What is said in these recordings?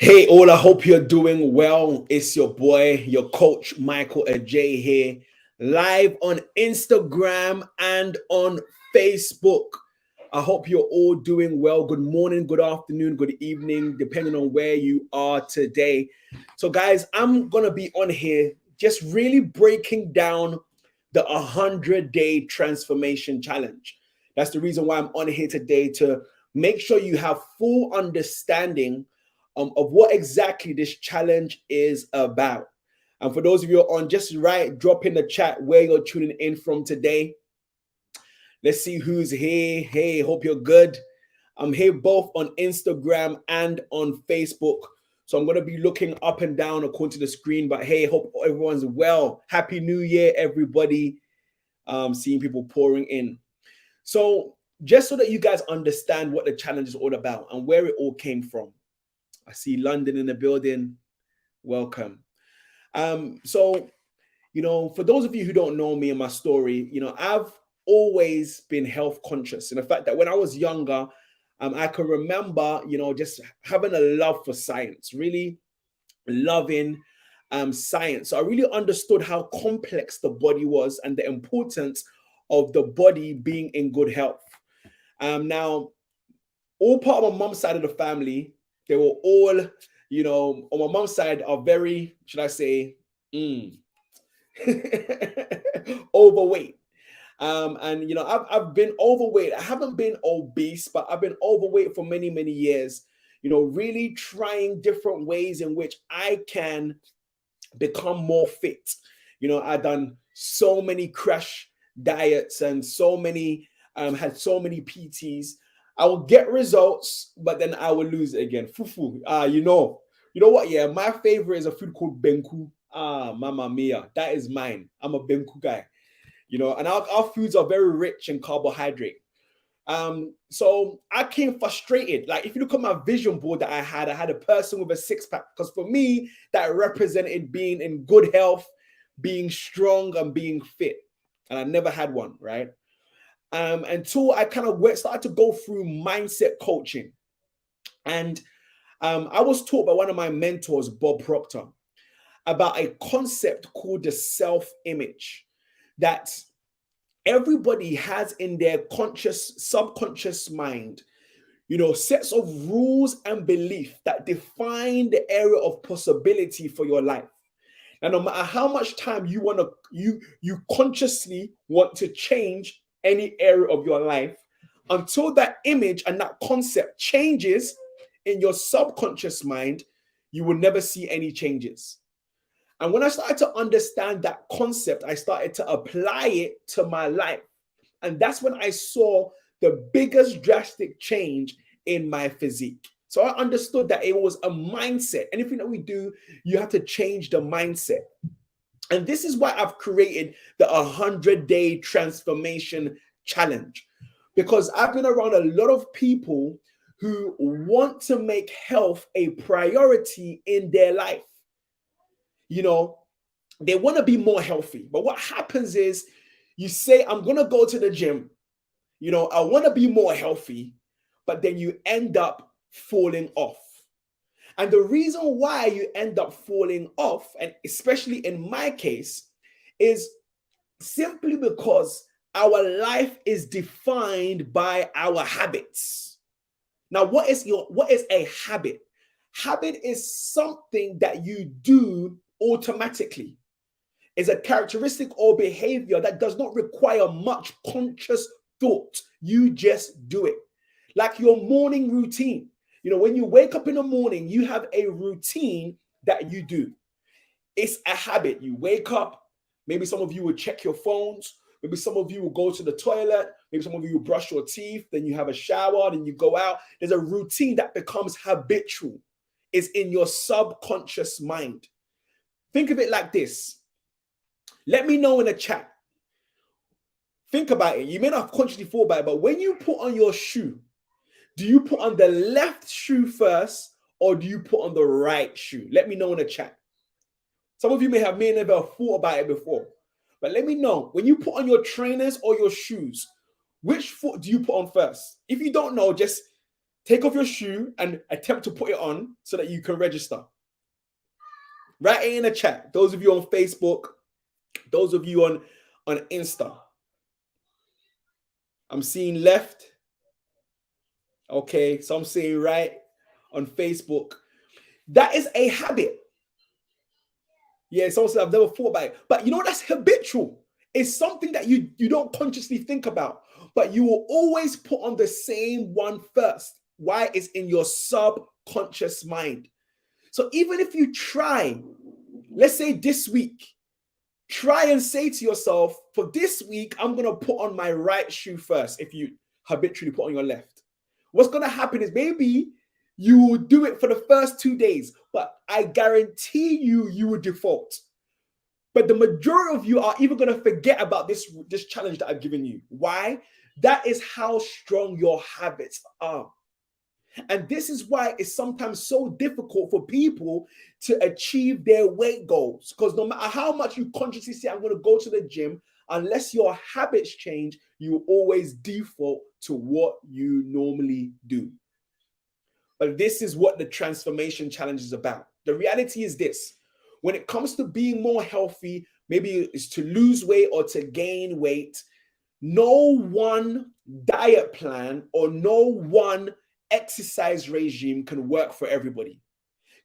Hey, all, I hope you're doing well. It's your boy, your coach, Michael Ajay here, live on Instagram and on Facebook. I hope you're all doing well. Good morning, good afternoon, good evening, depending on where you are today. So, guys, I'm going to be on here just really breaking down the 100-day transformation challenge. That's the reason why I'm on here today, to make sure you have full understanding of what exactly this challenge is about. And for those of you on, just drop in the chat where you're tuning in from today. Let's see who's here. Hey, hope you're good. I'm here both on Instagram and on Facebook. So I'm going to be looking up and down according to the screen. But hey, hope everyone's well. Happy New Year, everybody. Seeing people pouring in. So just so that you guys understand what the challenge is all about and where it all came from. I see London in the building. Welcome. So, for those of you who don't know me and my story, I've always been health conscious. And the fact that when I was younger, I can remember, just having a love for science, really loving science. So I really understood how complex the body was and the importance of the body being in good health. Now, all part of my mom's side of the family, they were all, on my mom's side are very, should I say, overweight. And I've been overweight. I haven't been obese, but I've been overweight for many, many years. Really trying different ways in which I can become more fit. I've done so many crash diets and so many had so many PTs. I will get results, but then I will lose it again. Fufu. You know what? Yeah, my favorite is a food called benku. Mamma mia, that is mine. I'm a benku guy. And our foods are very rich in carbohydrate. So I came frustrated. Like if you look at my vision board that I had a person with a six-pack, because for me, that represented being in good health, being strong, and being fit. And I never had one, right? Until I kind of started to go through mindset coaching. And I was taught by one of my mentors, Bob Proctor, about a concept called the self-image that everybody has in their subconscious mind, sets of rules and belief that define the area of possibility for your life. And no matter how much time you consciously want to change any area of your life, until that image and that concept changes in your subconscious mind, you will never see any changes. And when I started to understand that concept, I started to apply it to my life. And that's when I saw the biggest drastic change in my physique. So I understood that it was a mindset. Anything that we do, you have to change the mindset. And this is why I've created the 100-day transformation challenge, because I've been around a lot of people who want to make health a priority in their life. They want to be more healthy. But what happens is you say, I'm going to go to the gym. I want to be more healthy, but then you end up falling off. And the reason why you end up falling off, and especially in my case, is simply because our life is defined by our habits. Now, what is a habit? Habit is something that you do automatically. It's a characteristic or behavior that does not require much conscious thought. You just do it. Like your morning routine. When you wake up in the morning, you have a routine that you do. It's a habit. You wake up. Maybe some of you will check your phones. Maybe some of you will go to the toilet. Maybe some of you will brush your teeth. Then you have a shower. Then you go out. There's a routine that becomes habitual. It's in your subconscious mind. Think of it like this. Let me know in the chat. Think about it. You may not have consciously thought about it, but when you put on your shoe, do you put on the left shoe first or do you put on the right shoe? Let me know in the chat. Some of you may never thought about it before, but let me know. When you put on your trainers or your shoes, which foot do you put on first? If you don't know, just Take off your shoe and attempt to put it on so that you can register. Write it in the chat. Those of you on Facebook, those of you on Insta. I'm seeing left. Okay, so I'm saying right on Facebook. That is a habit. Yeah, it's also I've never thought about it. But you know, that's habitual. It's something that you don't consciously think about, but you will always put on the same one first. Why? It's in your subconscious mind. So even if you try, let's say this week, try and say to yourself, for this week, I'm going to put on my right shoe first if you habitually put on your left. What's going to happen is maybe you will do it for the first 2 days, but I guarantee you will default. But the majority of you are even going to forget about this challenge that I've given you. Why? That is how strong your habits are. And this is why it's sometimes so difficult for people to achieve their weight goals. Because no matter how much you consciously say, I'm going to go to the gym, unless your habits change, you always default to what you normally do. But this is what the transformation challenge is about. The reality is this. When it comes to being more healthy, maybe it's to lose weight or to gain weight, no one diet plan or no one exercise regime can work for everybody,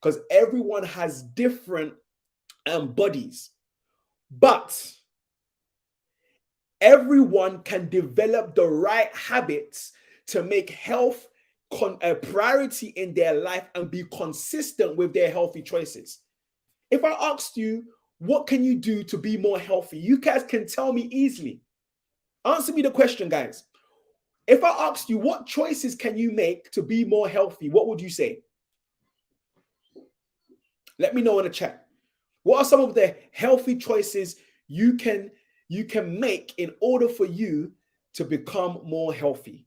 because everyone has different bodies. But everyone can develop the right habits to make health a priority in their life and be consistent with their healthy choices. If I asked you, what can you do to be more healthy? You guys can tell me easily. Answer me the question, guys. If I asked you, what choices can you make to be more healthy? What would you say? Let me know in the chat. What are some of the healthy choices you can make in order for you to become more healthy?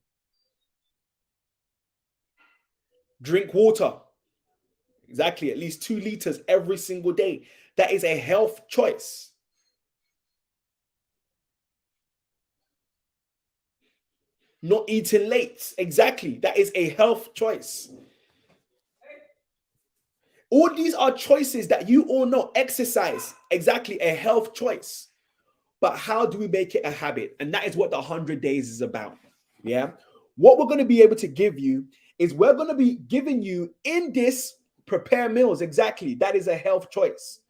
Drink water. Exactly, at least 2 liters every single day. That is a health choice. Not eating late. Exactly, that is a health choice. All these are choices that you all know. Exercise, exactly, a health choice. But how do we make it a habit? And that is what the 100 days is about. Yeah. What we're going to be able to give you is we're going to be giving you in this prepare meals. Exactly. That is a health choice.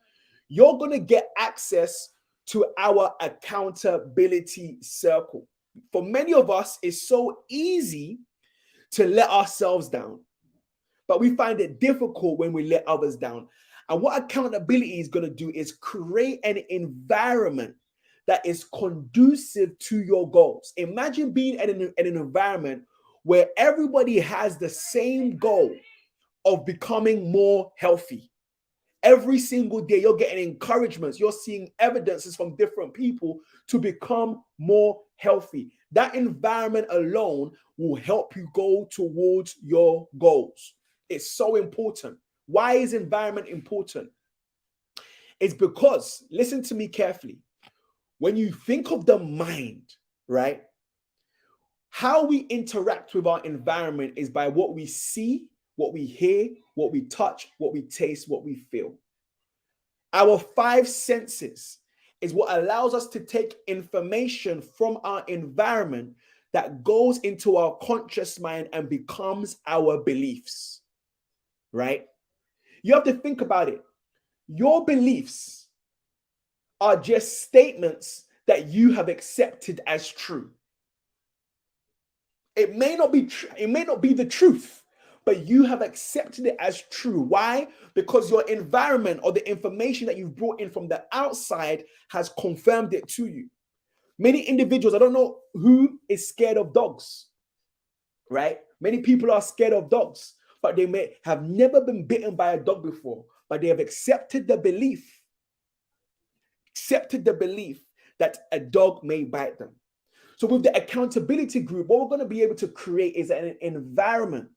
You're going to get access to our accountability circle. For many of us, it's so easy to let ourselves down, but we find it difficult when we let others down. And what accountability is going to do is create an environment that is conducive to your goals. Imagine being in an environment where everybody has the same goal of becoming more healthy. Every single day, you're getting encouragements. You're seeing evidences from different people to become more healthy. That environment alone will help you go towards your goals. It's so important. Why is environment important? It's because, listen to me carefully, when you think of the mind, right? How we interact with our environment is by what we see, what we hear, what we touch, what we taste, what we feel. Our 5 senses is what allows us to take information from our environment that goes into our conscious mind and becomes our beliefs, right? You have to think about it. Your beliefs are just statements that you have accepted as true. It may not be it may not be the truth, but you have accepted it as true. Why? Because your environment or the information that you've brought in from the outside has confirmed it to you. Many individuals, I don't know who is scared of dogs, right? Many people are scared of dogs, but they may have never been bitten by a dog before, but they have accepted the belief that a dog may bite them. So with the accountability group, what we're going to be able to create is an environment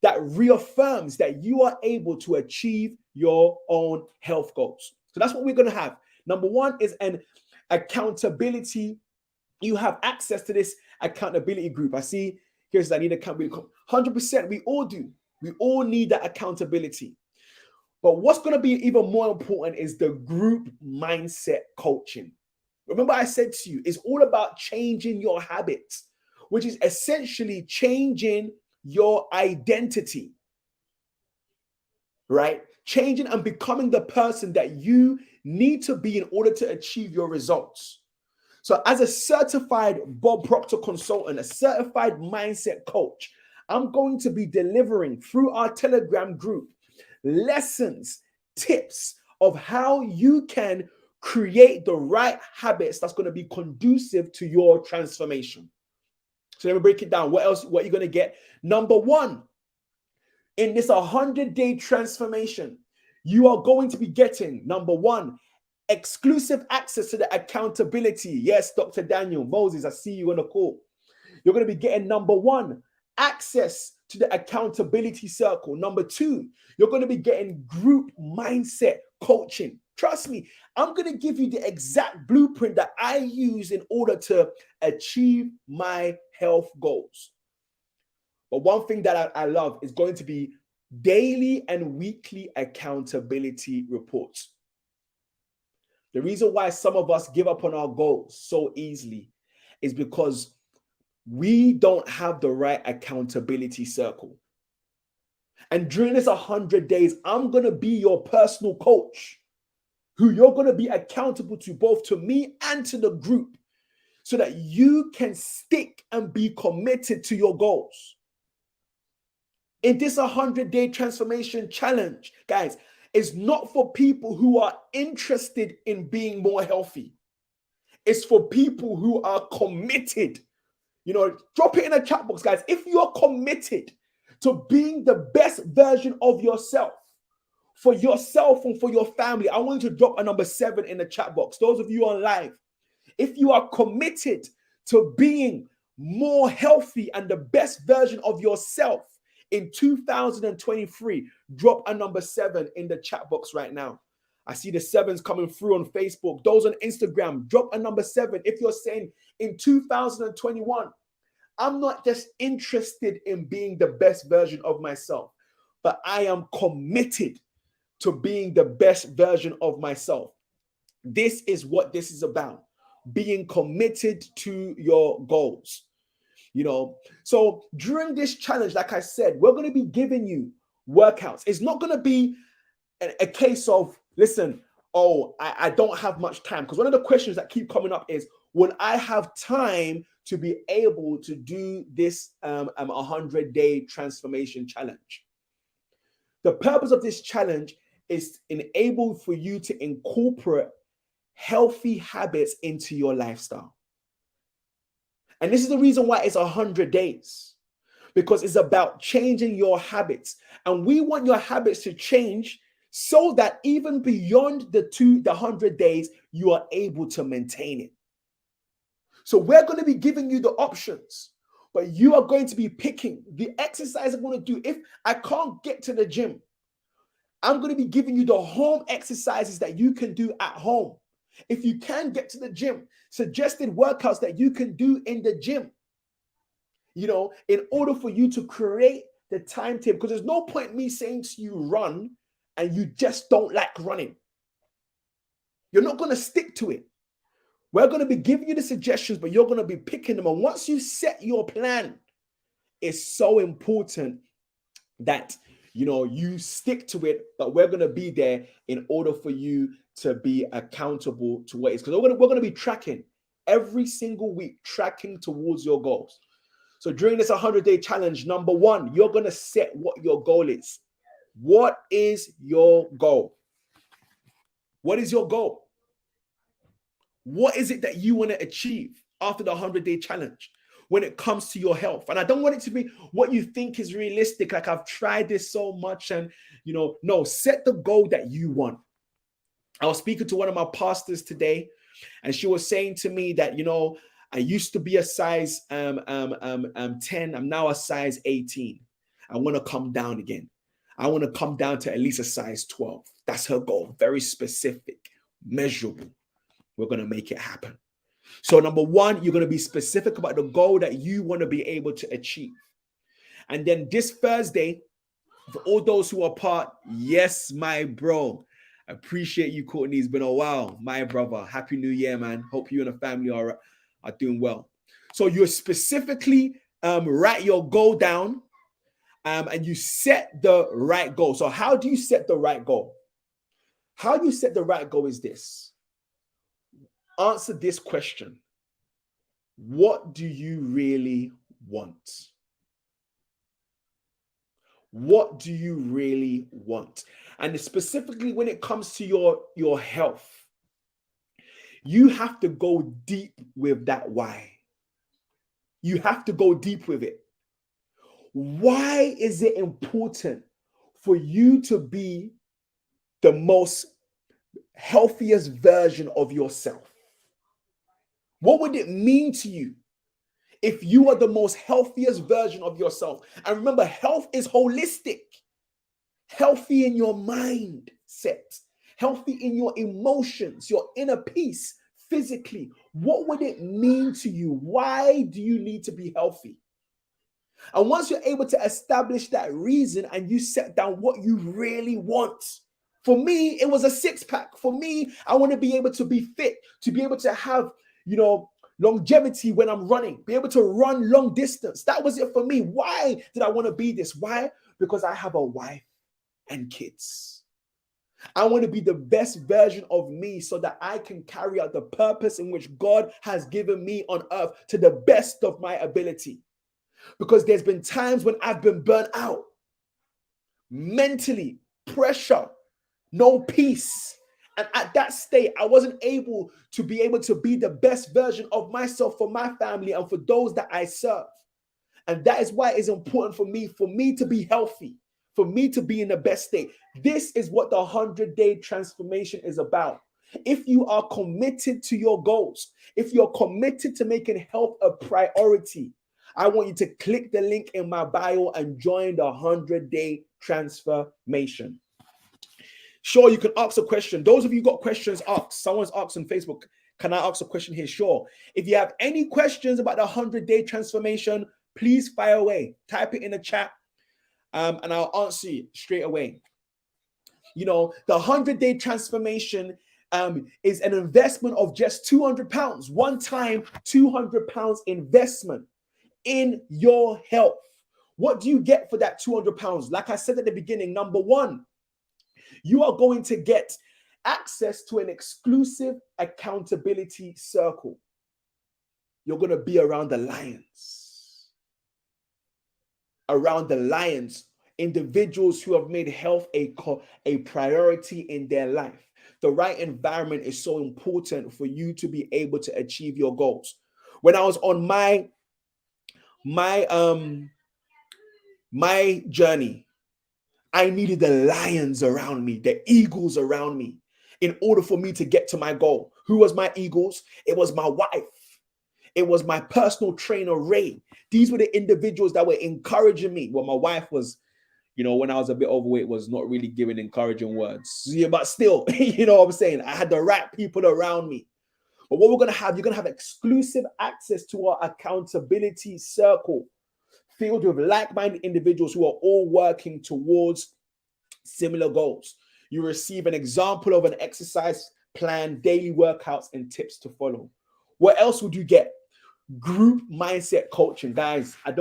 that reaffirms that you are able to achieve your own health goals. So that's what we're going to have. Number one is an accountability. You have access to this accountability group. I see Here's I need accountability. 100%. We all do. We all need that accountability. But what's going to be even more important is the group mindset coaching. Remember, I said to you, it's all about changing your habits, which is essentially changing your identity, right? Changing and becoming the person that you need to be in order to achieve your results. So as a certified Bob Proctor consultant, a certified mindset coach, I'm going to be delivering through our Telegram group lessons, tips of how you can create the right habits that's going to be conducive to your transformation. So let me break it down. What else? What are you going to get? Number one, in this 100-day transformation, you are going to be getting, number one, exclusive access to the accountability. Yes, Dr. Daniel Moses, I see you on the call. You're going to be getting, number one, access to the accountability circle. Number two, you're going to be getting group mindset coaching. Trust me, I'm going to give you the exact blueprint that I use in order to achieve my health goals. But one thing that I love is going to be daily and weekly accountability reports. The reason why some of us give up on our goals so easily is because we don't have the right accountability circle. And during this 100 days, I'm going to be your personal coach who you're going to be accountable to, both to me and to the group, so that you can stick and be committed to your goals. In this 100-day transformation challenge, guys, it's not for people who are interested in being more healthy. It's for people who are committed. You know, drop it in the chat box, guys. If you're committed to being the best version of yourself and for your family, I want you to drop a number 7 in the chat box. Those of you on live, if you are committed to being more healthy and the best version of yourself in 2023, drop a number 7 in the chat box right now. I see the 7s coming through on Facebook. Those on Instagram, drop a number 7. If you're saying in 2021, I'm not just interested in being the best version of myself, but I am committed to being the best version of myself. This is what this is about, being committed to your goals. You know, so during this challenge, like I said, we're going to be giving you workouts. It's not going to be a case of, listen, I don't have much time. Because one of the questions that keep coming up is, will I have time to be able to do this 100-day transformation challenge? The purpose of this challenge is enable for you to incorporate healthy habits into your lifestyle. And this is the reason why it's 100 days, because it's about changing your habits. And we want your habits to change so that even beyond the 100 days, you are able to maintain it. So we're going to be giving you the options, but you are going to be picking the exercise I'm going to do. If I can't get to the gym, I'm going to be giving you the home exercises that you can do at home. If you can get to the gym, suggested workouts that you can do in the gym, you know, in order for you to create the timetable. Because there's no point me saying to you, run, and you just don't like running. You're not going to stick to it. We're going to be giving you the suggestions, but you're going to be picking them. And once you set your plan, it's so important that, you know, you stick to it, but we're going to be there in order for you to be accountable to what it is. Because we're going to be tracking every single week, tracking towards your goals. So during this 100-day challenge, number one, you're going to set what your goal is. What is your goal? What is your goal? What is it that you want to achieve after the 100-day challenge when it comes to your health? And I don't want it to be what you think is realistic. Like, I've tried this so much and, you know, no, set the goal that you want. I was speaking to one of my pastors today, and she was saying to me that, you know, I used to be a size 10. I'm now a size 18. I want to come down again. I want to come down to at least a size 12. That's her goal. Very specific, measurable. We're going to make it happen. So number one, you're going to be specific about the goal that you want to be able to achieve. And then this Thursday, for all those who are part, yes, my bro. I appreciate you, Courtney. It's been a while, my brother. Happy New Year, man. Hope you and the family are doing well. So you specifically write your goal down and you set the right goal. So how do you set the right goal? How you set the right goal is this. Answer this question. What do you really want? What do you really want? And specifically when it comes to your health, you have to go deep with that why. You have to go deep with it. Why is it important for you to be the most healthiest version of yourself? What would it mean to you if you are the most healthiest version of yourself? And remember, health is holistic. Healthy in your mindset, healthy in your emotions, your inner peace, physically. What would it mean to you? Why do you need to be healthy? And once you're able to establish that reason and you set down what you really want, for me, it was a six-pack. For me, I want to be able to be fit, to be able to have, longevity when I'm running, be able to run long distance. That was it for me. Why did I want to be this? Why? Because I have a wife and kids. I want to be the best version of me so that I can carry out the purpose in which God has given me on earth to the best of my ability. Because there's been times when I've been burnt out, mentally, pressure, no peace. And at that state, I wasn't able to be the best version of myself for my family and for those that I serve. And that is why it's important for me to be healthy, for me to be in the best state. This is what the 100-day transformation is about. If you are committed to your goals, if you're committed to making health a priority, I want you to click the link in my bio and join the 100-day transformation. Sure, you can ask a question. Those of you got questions, ask. Someone's asked on Facebook, can I ask a question here? Sure. If you have any questions about the 100-day transformation, please fire away. Type it in the chat and I'll answer you straight away. The 100-day transformation is an investment of just £200. One time, £200 investment in your health. What do you get for that £200? Like I said at the beginning, number one, you are going to get access to an exclusive accountability circle. You're going to be around the lions. Around the lions, individuals who have made health a priority in their life. The right environment is so important for you to be able to achieve your goals. When I was on my journey, I needed the lions around me, the eagles around me, in order for me to get to my goal. Who was my eagles? It was my wife. It was my personal trainer, Ray. These were the individuals that were encouraging me. Well, my wife was, when I was a bit overweight, was not really giving encouraging words. Yeah, but still, you know what I'm saying? I had the right people around me. But what you're going to have exclusive access to our accountability circle, filled with like-minded individuals who are all working towards similar goals. You receive an example of an exercise plan, daily workouts, and tips to follow. What else would you get? Group mindset coaching. Guys, I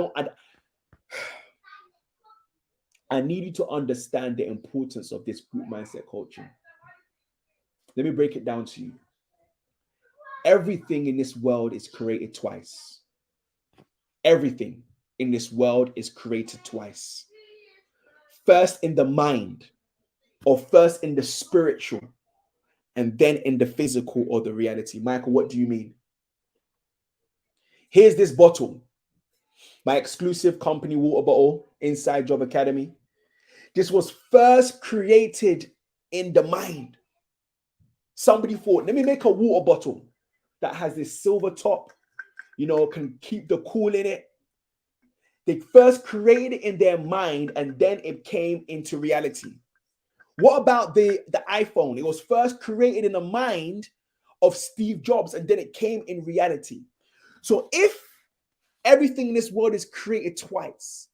need you to understand the importance of this group mindset coaching. Let me break it down to you. Everything in this world is created twice. Everything in this world is created twice. First in the mind, or first in the spiritual, and then in the physical or the reality. Michael, what do you mean? Here's this bottle, my exclusive company water bottle, Inside Job Academy. This was first created in the mind. Somebody thought, let me make a water bottle that has this silver top, can keep the cool in it. They first created it in their mind and then it came into reality. What about the iPhone? It was first created in the mind of Steve Jobs, and then it came in reality. So if everything in this world is created twice,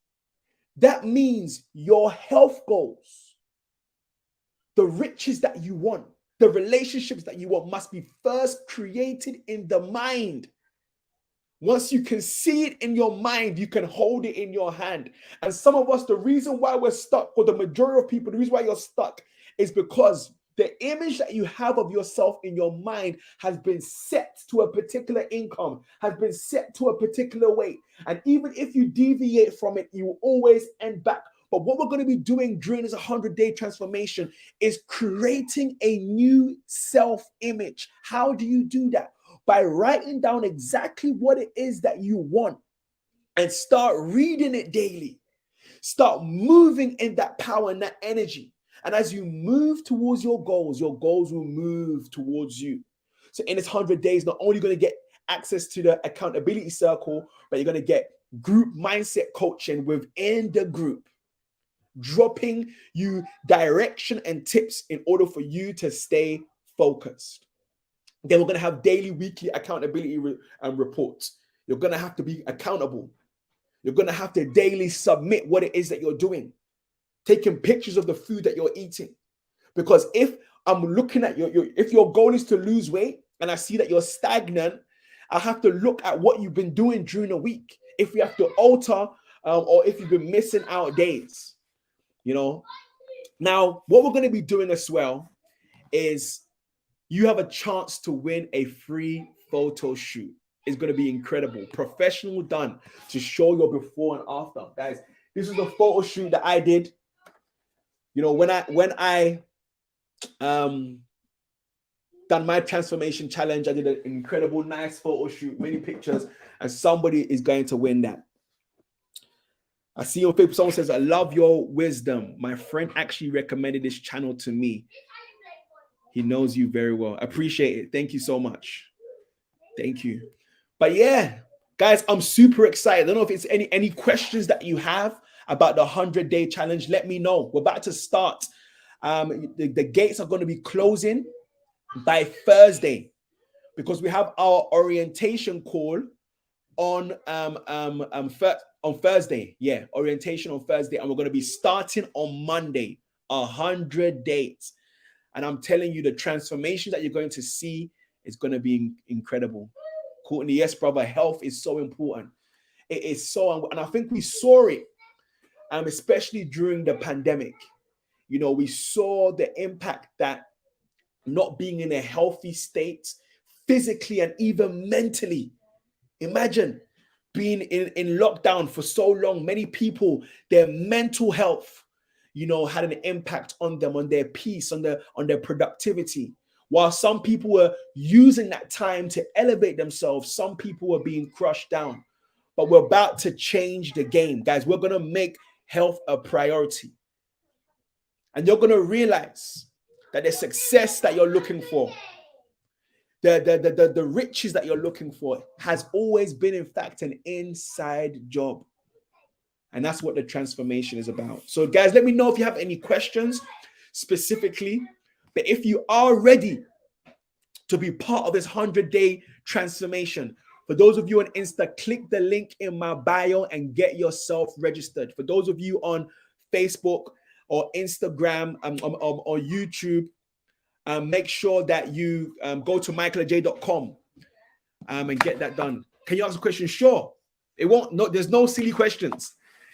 that means your health goals, the riches that you want, the relationships that you want must be first created in the mind. Once you can see it in your mind, you can hold it in your hand. And some of us, the reason why we're stuck, or the majority of people, the reason why you're stuck is because the image that you have of yourself in your mind has been set to a particular income, has been set to a particular weight. And even if you deviate from it, you will always end back. But what we're going to be doing during this 100-day transformation is creating a new self-image. How do you do that? By writing down exactly what it is that you want and start reading it daily. Start moving in that power and that energy. And as you move towards your goals will move towards you. So in this 100 days, not only going to get access to the accountability circle, but you're going to get group mindset coaching within the group, dropping you direction and tips in order for you to stay focused. Then we're going to have daily, weekly accountability reports. You're going to have to be accountable. You're going to have to daily submit what it is that you're doing, taking pictures of the food that you're eating. Because if I'm looking at if your goal is to lose weight and I see that you're stagnant, I have to look at what you've been doing during the week. If you have to alter or if you've been missing out days, Now, what we're going to be doing as well is you have a chance to win a free photo shoot. It's going to be incredible. Professional done to show your before and after. Guys, this is the photo shoot that I did. When I done my transformation challenge, I did an incredible, nice photo shoot, many pictures, and somebody is going to win that. I see on Facebook, someone says, I love your wisdom. My friend actually recommended this channel to me. He knows you very well. I appreciate it. Thank you so much. Thank you. But yeah, guys, I'm super excited. I don't know if it's any questions that you have about the 100-day challenge. Let me know. We're about to start. The gates are going to be closing by Thursday because we have our orientation call on Thursday. Yeah, orientation on Thursday, and we're going to be starting on Monday. 100 days. And I'm telling you, the transformation that you're going to see is going to be incredible. Courtney, yes, brother, health is so important. It is so, and I think we saw it, especially during the pandemic. We saw the impact that not being in a healthy state, physically and even mentally. Imagine being in lockdown for so long. Many people, their mental health, had an impact on them, on their peace, on their productivity. While some people were using that time to elevate themselves, some people were being crushed down. But we're about to change the game, guys. We're going to make health a priority. And you're going to realize that the success that you're looking for, the riches that you're looking for has always been, in fact, an inside job. And that's what the transformation is about. So, guys, let me know if you have any questions specifically. But if you are ready to be part of this 100-day transformation, for those of you on Insta, click the link in my bio and get yourself registered. For those of you on Facebook or Instagram or YouTube, make sure that you go to michaelaj.com and get that done. Can you ask a question? Sure. It won't. No, there's no silly questions.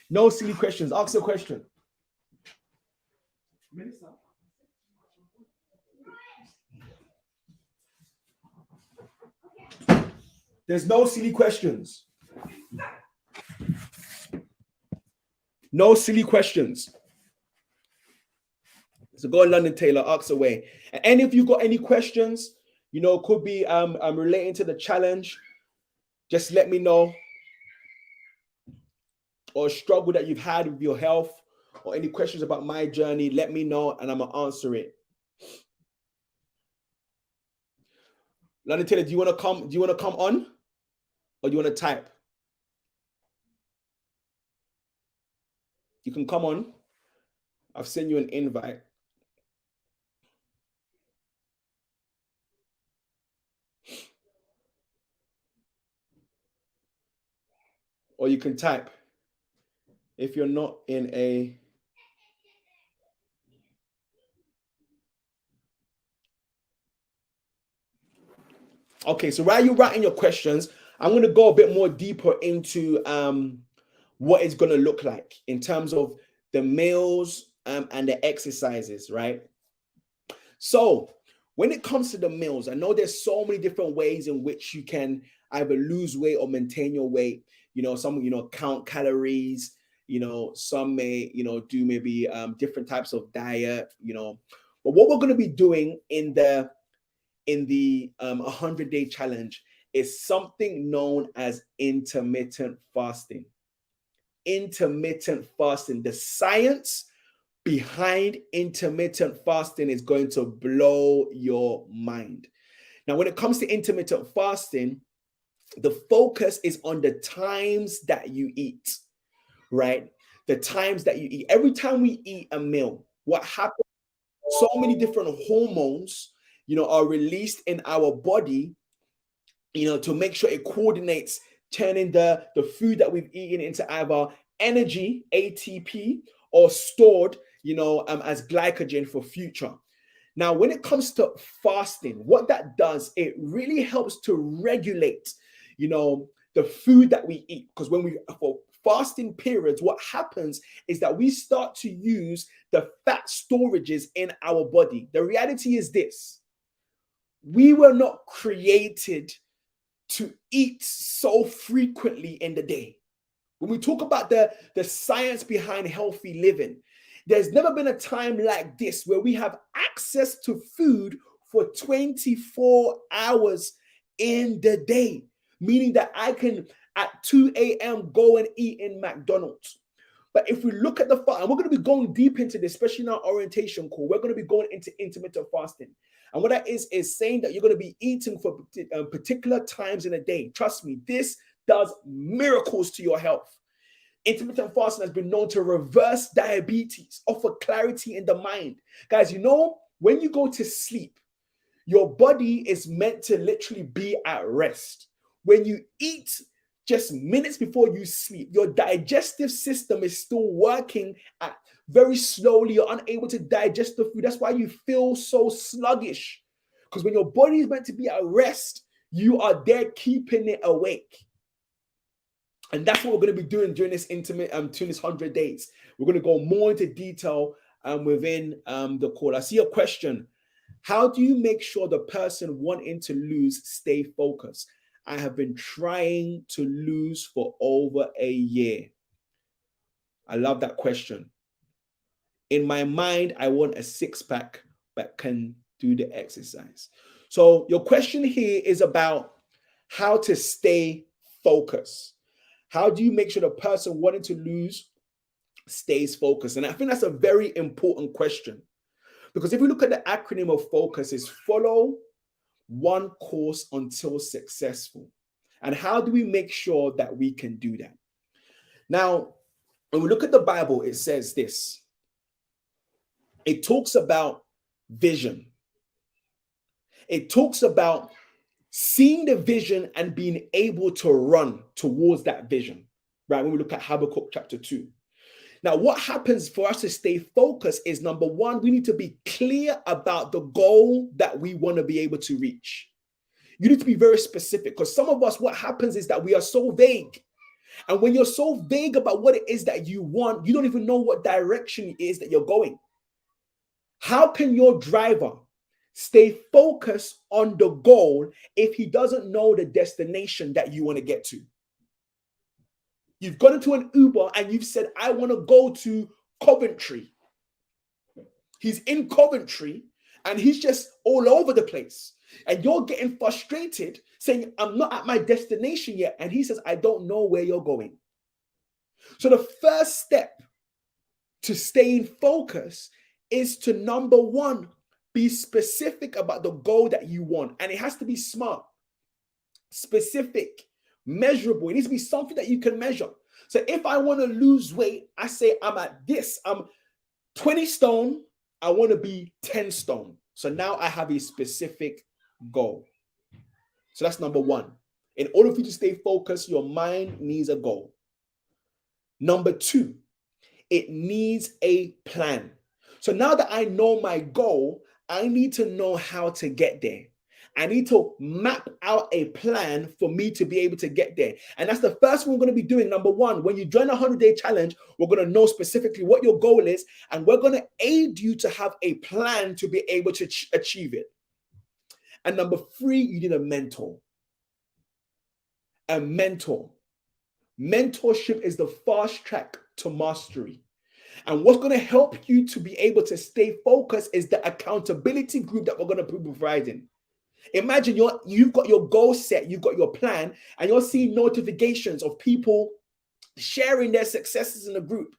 No silly questions. Ask a question. There's no silly questions. No silly questions. So go on, London Taylor, ask away. And any of you got any questions, could be relating to the challenge, just let me know. Or a struggle that you've had with your health, or any questions about my journey, let me know and I'm gonna answer it. London Taylor, do you want to come on, or do you want to type? You can come on. I've sent you an invite. or you can type if you're not in a. Okay, so while you're writing your questions, I'm going to go a bit more deeper into what it's going to look like in terms of the meals and the exercises, right? So when it comes to the meals, I know there's so many different ways in which you can either lose weight or maintain your weight. Some count calories. Some may do maybe different types of diet. But what we're going to be doing in the 100-day challenge is something known as intermittent fasting. Intermittent fasting, the science behind intermittent fasting is going to blow your mind. Now, when it comes to intermittent fasting, the focus is on the times that you eat, right? The times that you eat. Every time we eat a meal, what happens? So many different hormones are released in our body, to make sure it coordinates turning the food that we've eaten into either energy, ATP, or stored, as glycogen for future. Now, when it comes to fasting, what that does, it really helps to regulate, the food that we eat. Because for fasting periods, what happens is that we start to use the fat storages in our body. The reality is this: we were not created to eat so frequently in the day. When we talk about the science behind healthy living, there's never been a time like this where we have access to food for 24 hours in the day, meaning that I can at 2 a.m. go and eat in McDonald's. But if we look at the fast, and we're going to be going deep into this, especially in our orientation call, we're going to be going into intermittent fasting. And what that is saying that you're going to be eating for particular times in a day. Trust me, this does miracles to your health. Intermittent fasting has been known to reverse diabetes, offer clarity in the mind. Guys, when you go to sleep, your body is meant to literally be at rest. When you eat just minutes before you sleep, your digestive system is still working very slowly. You're unable to digest the food. That's why you feel so sluggish. Because when your body is meant to be at rest, you are there keeping it awake. And that's what we're going to be doing during this during this 100 days. We're going to go more into detail within the call. I see a question. How do you make sure the person wanting to lose stay focused? I have been trying to lose for over a year. I love that question. In my mind, I want a six-pack, but can do the exercise. So your question here is about how to stay focused. How do you make sure the person wanting to lose stays focused? And I think that's a very important question. Because if we look at the acronym of focus, it's follow one course until successful. And how do we make sure that we can do that? Now, when we look at the Bible, it says this. It talks about vision. It talks about seeing the vision and being able to run towards that vision, right? When we look at Habakkuk chapter 2. Now, what happens for us to stay focused is, number one, we need to be clear about the goal that we want to be able to reach. You need to be very specific, because some of us, what happens is that we are so vague. And when you're so vague about what it is that you want, you don't even know what direction it is that you're going. How can your driver stay focused on the goal if he doesn't know the destination that you want to get to? You've gone into an Uber and you've said, I want to go to Coventry. He's in Coventry and he's just all over the place. And you're getting frustrated saying, I'm not at my destination yet. And he says, I don't know where you're going. So the first step to staying focused is to, number one, be specific about the goal that you want. And it has to be smart, specific, measurable. It needs to be something that you can measure. So if I want to lose weight, I say I'm at this. I'm 20 stone. I want to be 10 stone. So now I have a specific goal. So that's number one. In order for you to stay focused, your mind needs a goal. Number two, it needs a plan. So now that I know my goal, I need to know how to get there. I need to map out a plan for me to be able to get there. And that's the first one we're going to be doing. Number one, when you join a 100-day challenge, we're going to know specifically what your goal is, and we're going to aid you to have a plan to be able to achieve it. And number three, you need a mentor. A mentor. Mentorship is the fast track to mastery. And what's going to help you to be able to stay focused is the accountability group that we're going to be providing. Imagine you've got your goal set, you've got your plan, and you're seeing notifications of people sharing their successes in the group,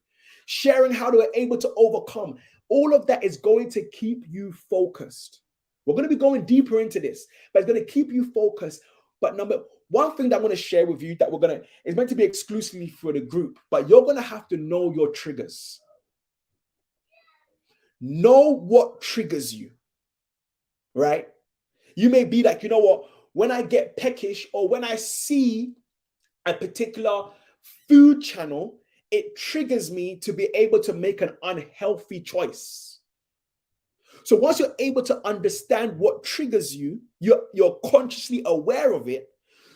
sharing how they were able to overcome. All of that is going to keep you focused. We're going to be going deeper into this, but it's going to keep you focused. But number one thing that I'm going to share with you that is meant to be exclusively for the group, but you're going to have to know your triggers. Know what triggers you, right? You may be like, you know what, when I get peckish or when I see a particular food channel, it triggers me to be able to make an unhealthy choice. So once you're able to understand what triggers you, you're consciously aware of it.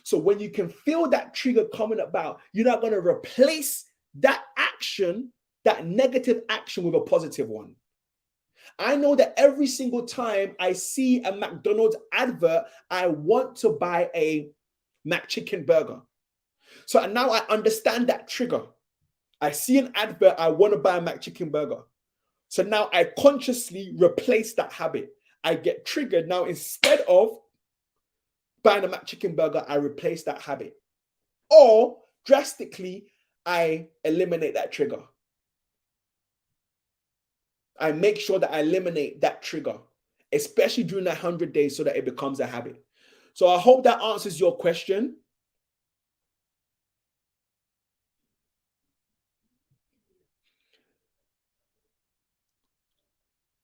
So when you can feel that trigger coming about, you're not going to replace that action, that negative action, with a positive one. I know that every single time I see a McDonald's advert, I want to buy a McChicken burger. So now I understand that trigger. I see an advert, I want to buy a McChicken burger. So now I consciously replace that habit. I get triggered. Now instead of buying a McChicken burger, I replace that habit. Or drastically, I eliminate that trigger. I make sure that I eliminate that trigger, especially during that 100 days, so that it becomes a habit. So I hope that answers your question.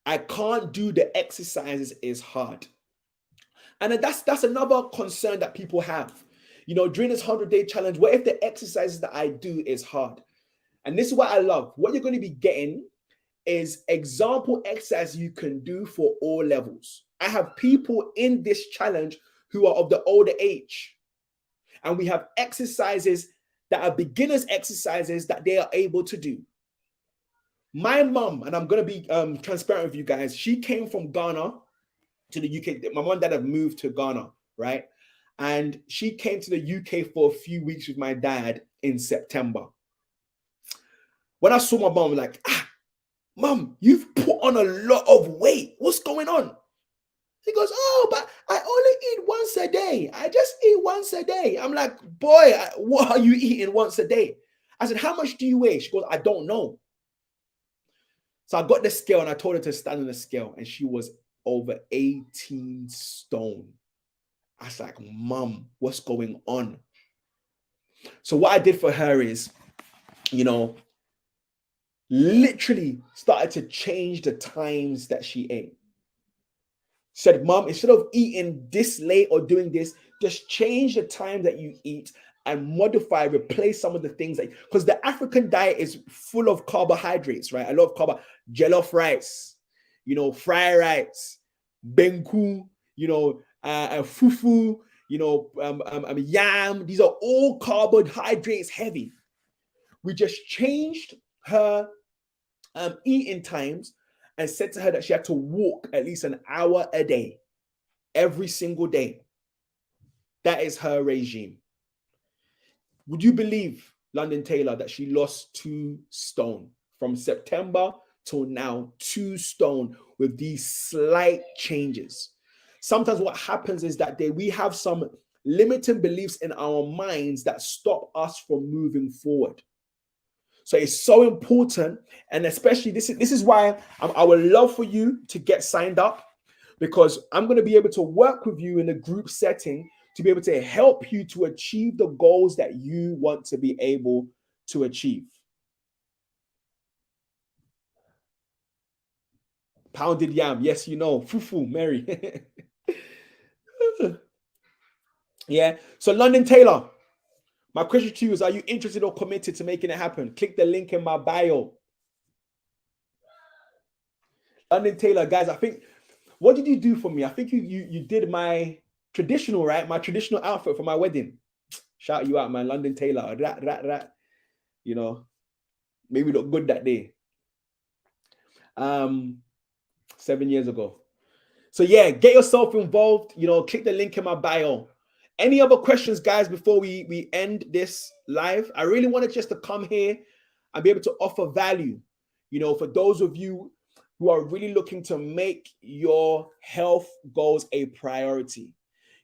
I can't do the exercises, is hard. And that's another concern that people have. You know, during this 100-day challenge, what if the exercises that I do is hard? And this is what I love. What you're going to be getting is example exercise you can do for all levels. I have people in this challenge who are of the older age, and we have exercises that are beginners exercises that they are able to do. My mom, and I'm going to be transparent with you guys, she came from Ghana to the UK. My mom and dad have moved to Ghana, right? And she came to the UK for a few weeks with my dad in September. When I saw my mom, I'm like, Mom, you've put on a lot of weight. What's going on? He goes, oh, but I only eat once a day. I just eat once a day. I'm like, boy, what are you eating once a day? I said, how much do you weigh? She goes, I don't know. So I got the scale and I told her to stand on the scale, and she was over 18 stone. I was like, Mom, what's going on? So what I did for her is, you know, literally started to change the times that she ate. Said, Mom, instead of eating this late or doing this, just change the time that you eat and modify, replace some of the things that, because the African diet is full of carbohydrates, right? A lot of jollof rice, you know, fried rice, benku, you know, fufu, you know, yam. These are all carbohydrates heavy. We just changed her eating times and said to her that she had to walk at least an hour a day, every single day. That is her regime. Would you believe, London Taylor, that she lost 2 stone from September till now? 2 stone with these slight changes. Sometimes what happens is that we have some limiting beliefs in our minds that stop us from moving forward. So it's so important, and especially this is why I would love for you to get signed up, because I'm going to be able to work with you in a group setting to be able to help you to achieve the goals that you want to be able to achieve. Pounded yam, yes, you know, fufu, Mary. Yeah. So London Taylor, My question to you is, are you interested or committed to making it happen? Click the link in my bio. London Taylor, guys, I think, what did you do for me? I think you did my traditional, right? My traditional outfit for my wedding. Shout you out, man. London Taylor. You know, maybe look good that day. 7 years ago. So yeah, get yourself involved. You know, click the link in my bio. Any other questions, guys, before we end this live? I really wanted just to come here and be able to offer value, you know, for those of you who are really looking to make your health goals a priority.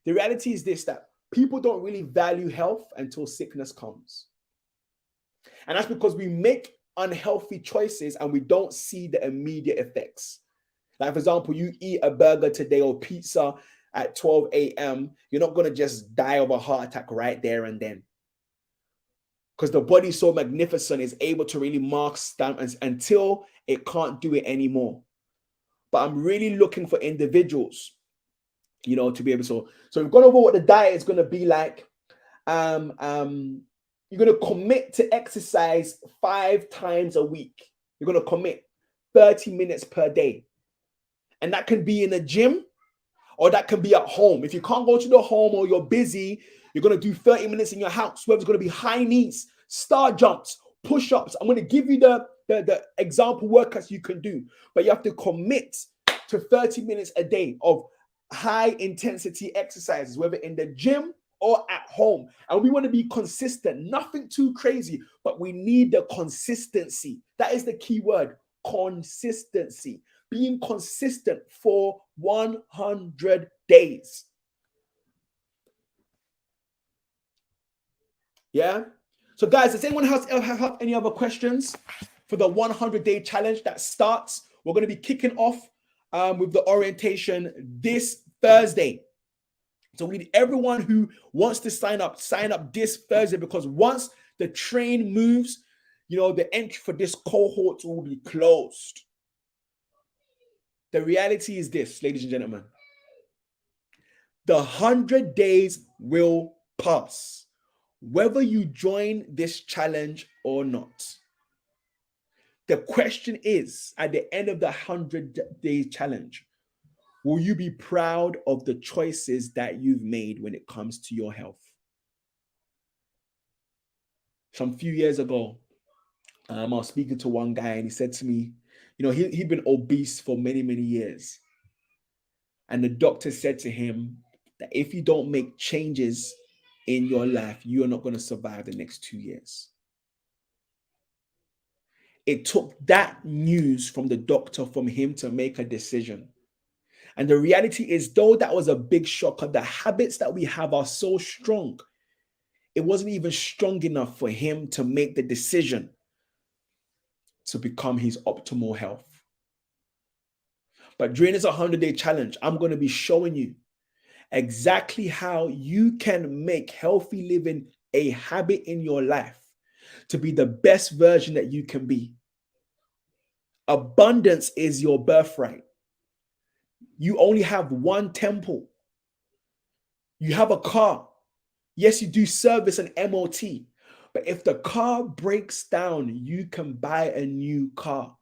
The reality is this, that people don't really value health until sickness comes. And that's because we make unhealthy choices and we don't see the immediate effects. Like, for example, you eat a burger today or pizza at 12 a.m., you're not going to just die of a heart attack right there and then. Because the body is so magnificent, it's able to really mark stamps until it can't do it anymore. But I'm really looking for individuals, you know, to be able to. So we've gone over what the diet is going to be like. You're going to commit to exercise 5 times a week. You're going to commit 30 minutes per day. And that can be in a gym or that can be at home. If you can't go to the home or you're busy, you're going to do 30 minutes in your house, whether it's going to be high knees, star jumps, push-ups. I'm going to give you the example workouts you can do, but you have to commit to 30 minutes a day of high intensity exercises, whether in the gym or at home. And we want to be consistent, nothing too crazy, but we need the consistency. That is the key word, consistency. Being consistent for 100 days. Yeah. So guys, does anyone have any other questions for the 100-day challenge that starts? We're going to be kicking off with the orientation this Thursday. So we need everyone who wants to sign up this Thursday, because once the train moves, you know, the entry for this cohort will be closed. The reality is this, ladies and gentlemen. The 100 days will pass, whether you join this challenge or not. The question is, at the end of the 100-day challenge, will you be proud of the choices that you've made when it comes to your health? Some few years ago, I was speaking to one guy and he said to me, you know, he'd been obese for many, many years. And the doctor said to him that if you don't make changes in your life, you are not going to survive the next 2 years. It took that news from the doctor, from him, to make a decision. And the reality is, though that was a big shocker, the habits that we have are so strong. It wasn't even strong enough for him to make the decision to become his optimal health. But during this 100-day challenge, I'm going to be showing you exactly how you can make healthy living a habit in your life to be the best version that you can be. Abundance is your birthright. You only have one temple. You have a car. Yes, you do service and MOT, but if the car breaks down, you can buy a new car.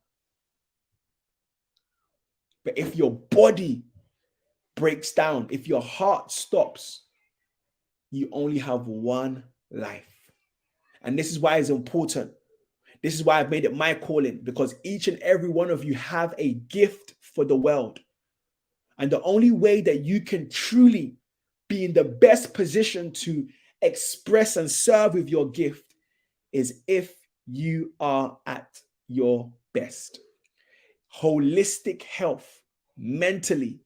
But if your body breaks down, if your heart stops, you only have one life. And this is why it's important. This is why I've made it my calling, because each and every one of you have a gift for the world. And the only way that you can truly be in the best position to express and serve with your gift is if you are at your best. Holistic health, mentally,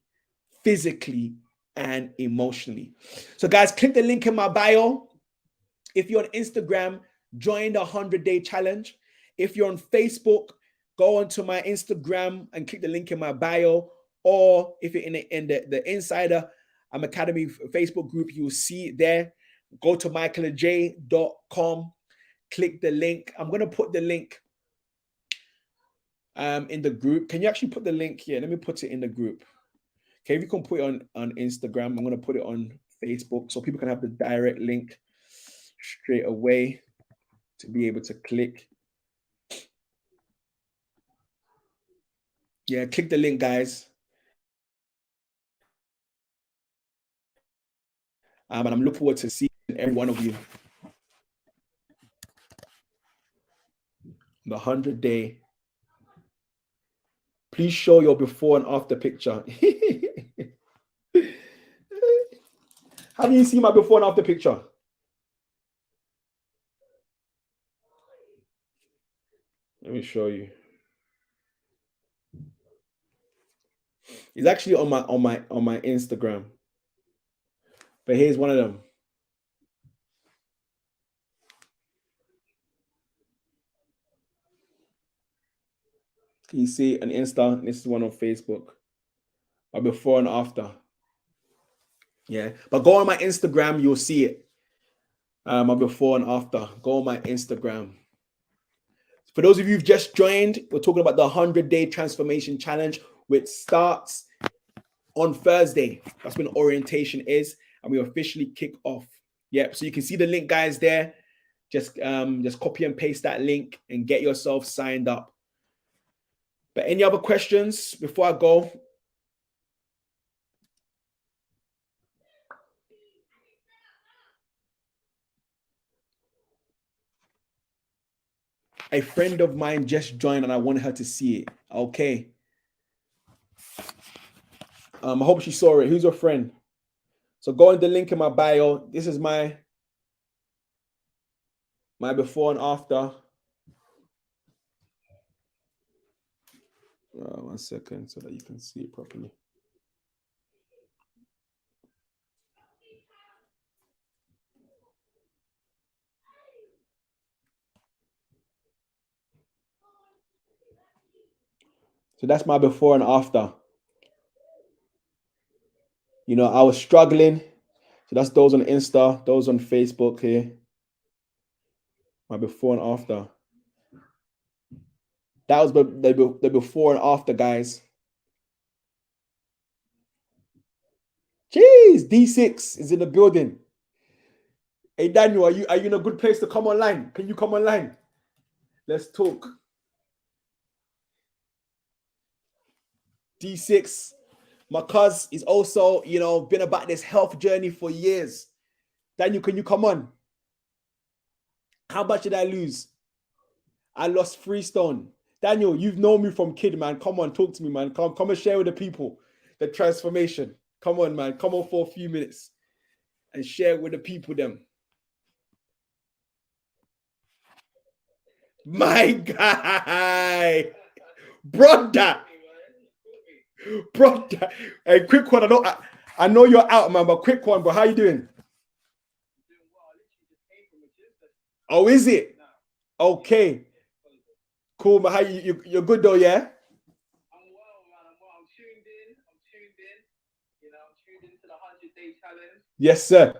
physically, and emotionally. So guys, click the link in my bio. If you're on Instagram, join the 100-day challenge. If you're on Facebook, go onto my Instagram and click the link in my bio. Or if you're in the Insider Academy Facebook group, you'll see it there. Go to michaelaj.com, click the link. I'm going to put the link in the group. Can you actually put the link here? Let me put it in the group. Okay, if you can put it on Instagram, I'm going to put it on Facebook so people can have the direct link. straight away to be able to click. Yeah, click the link, guys. And I'm looking forward to seeing every one of you. The 100-day. Please show your before and after picture. How do you see my before and after picture? Let me show you. It's actually on my Instagram. But here's one of them. Can you see an Insta? This is one on Facebook. My before and after. Yeah. But go on my Instagram, you'll see it. My before and after. Go on my Instagram. For those of you who've just joined, we're talking about the 100-day transformation challenge, which starts on Thursday. That's when orientation is, and we officially kick off. Yep. So you can see the link, guys, there. Just copy and paste that link and get yourself signed up. But any other questions before I go? A friend of mine just joined and I wanted her to see it. Okay. I hope she saw it. Who's your friend? So go in the link in my bio. This is my before and after. 1 second so that you can see it properly. So that's my before and after. You know, I was struggling. So that's those on Insta, those on Facebook here. My before and after. That was the before and after, guys. Jeez, D6 is in the building. Hey, Daniel, are you in a good place to come online? Can you come online? Let's talk. D6. My cuz is also, been about this health journey for years. Daniel, can you come on? How much did I lose? I lost 3 stone. Daniel, you've known me from kid, man. Come on, talk to me, man. Come and share with the people the transformation. Come on, man. Come on for a few minutes and share with the people them. My guy. Brother. Hey, quick one. I know you're out, man, but quick one, bro. How you doing? Oh, is it? Okay. Cool, man. How you're good though, yeah? I'm well, man. I'm tuned in. I'm tuned into the 100-day challenge. Yes, sir.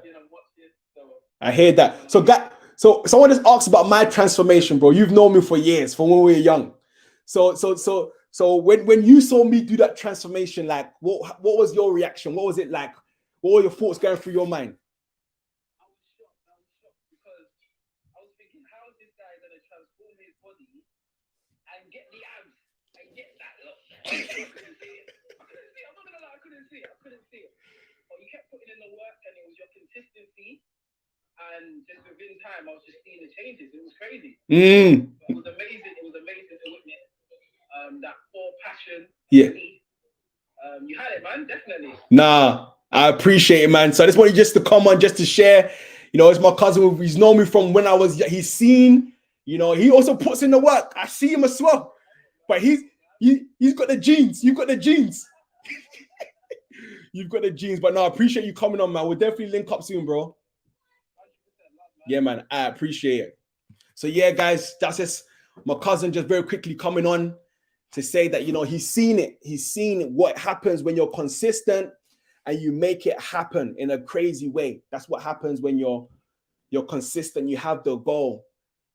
I hear that. So someone just asked about my transformation, bro. You've known me for years, from when we were young. So when you saw me do that transformation, like what was your reaction? What was it like? What were your thoughts going through your mind? I was shocked because I was thinking, how is this guy gonna transform his body and get the abs and get that look? I couldn't see it. I'm not gonna lie, I couldn't see it. But you kept putting in the work and it was your consistency. And just within time, I was just seeing the changes. It was crazy. It was amazing. It was amazing to witness that full passion. Yeah. You had it, man. Definitely. Nah, I appreciate it, man. So I just wanted just to come on, just to share. It's my cousin. He's known me from when I was. He's seen. He also puts in the work. I see him as well. But he's got the genes. You've got the genes. You've got the genes. But no, I appreciate you coming on, man. We'll definitely link up soon, bro. Yeah, man, I appreciate it. So yeah, guys, that's just my cousin just very quickly coming on to say that, he's seen it. He's seen what happens when you're consistent and you make it happen in a crazy way. That's what happens when you're consistent. You have the goal.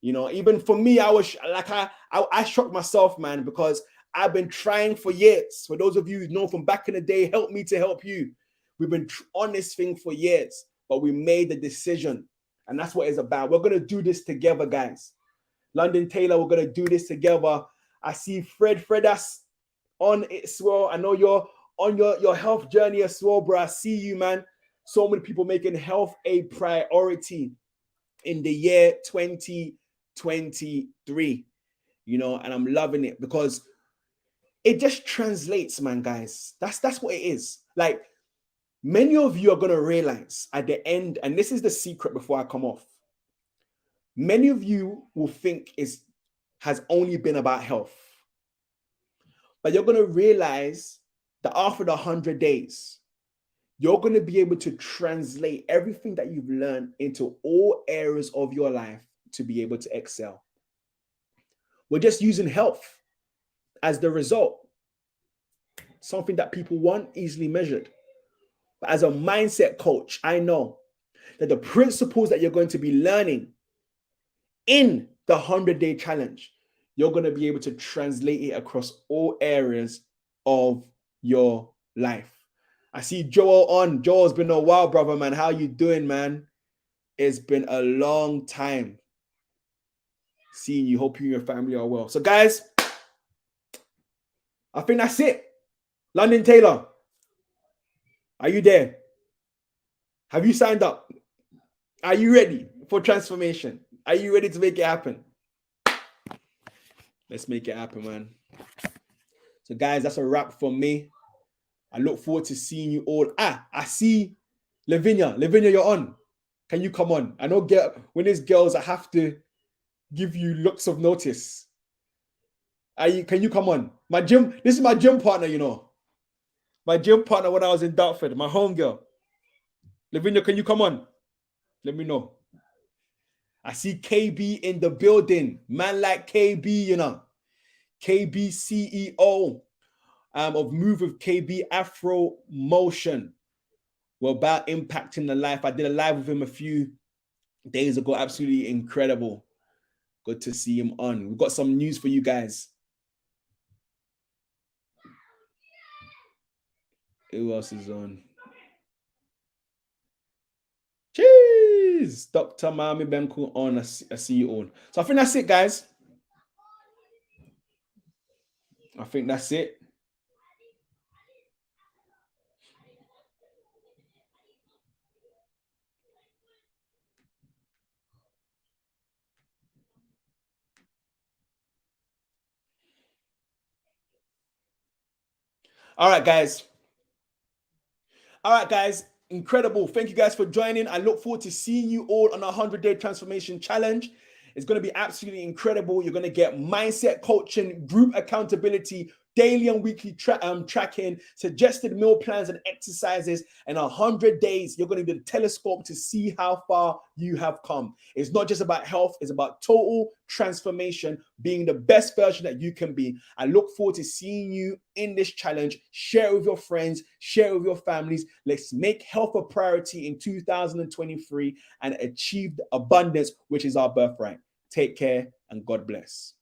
Even for me, I was like, I shocked myself, man, because I've been trying for years. For those of you who know from back in the day, help me to help you. We've been on this thing for years, but we made the decision. And that's what it's about. We're going to do this together, guys. London Taylor, we're going to do this together. I see Fred that's on it as well. I know you're on your health journey as well, bro. I see you, man. So many people making health a priority in the year 2023, and I'm loving it because it just translates, man, guys. That's what it is. Like, many of you are going to realize at the end, and this is the secret before I come off, many of you will think has only been about health. But you're going to realize that after the 100 days, you're going to be able to translate everything that you've learned into all areas of your life to be able to excel. We're just using health as the result. Something that people want, easily measured. But as a mindset coach, I know that the principles that you're going to be learning in the 100-day challenge, you're going to be able to translate it across all areas of your life. I see Joel on. Joel's been a while, brother, man. How you doing, man? It's been a long time seeing you. Hope you and your family are well. So, guys, I think that's it. London Taylor, are you there? Have you signed up? Are you ready for transformation? Are you ready to make it happen? Let's make it happen, man. So, guys, that's a wrap from me. I look forward to seeing you all. I see Lavinia. Lavinia, you're on. Can you come on? I know when there's girls, I have to give you looks of notice. Can you come on? This is my gym partner, My gym partner when I was in Dartford, my home girl. Lavinia, can you come on? Let me know. I see KB in the building. Man like KB, KB CEO of Move with KB Afro Motion. We're about impacting the life. I did a live with him a few days ago. Absolutely incredible. Good to see him on. We've got some news for you guys. Who else is on? Cheers! Dr. Mami Benku on. I see you on. So I think that's it, guys. I think that's it. All right, guys. Incredible. Thank you guys for joining. I look forward to seeing you all on our 100-day transformation challenge. It's going to be absolutely incredible. You're going to get mindset coaching, group accountability, daily and weekly tracking, suggested meal plans and exercises, and 100 days. You're going to need a telescope to see how far you have come. It's not just about health. It's about total transformation, being the best version that you can be. I look forward to seeing you in this challenge. Share it with your friends, share it with your families. Let's make health a priority in 2023 and achieve the abundance, which is our birthright. Take care and God bless.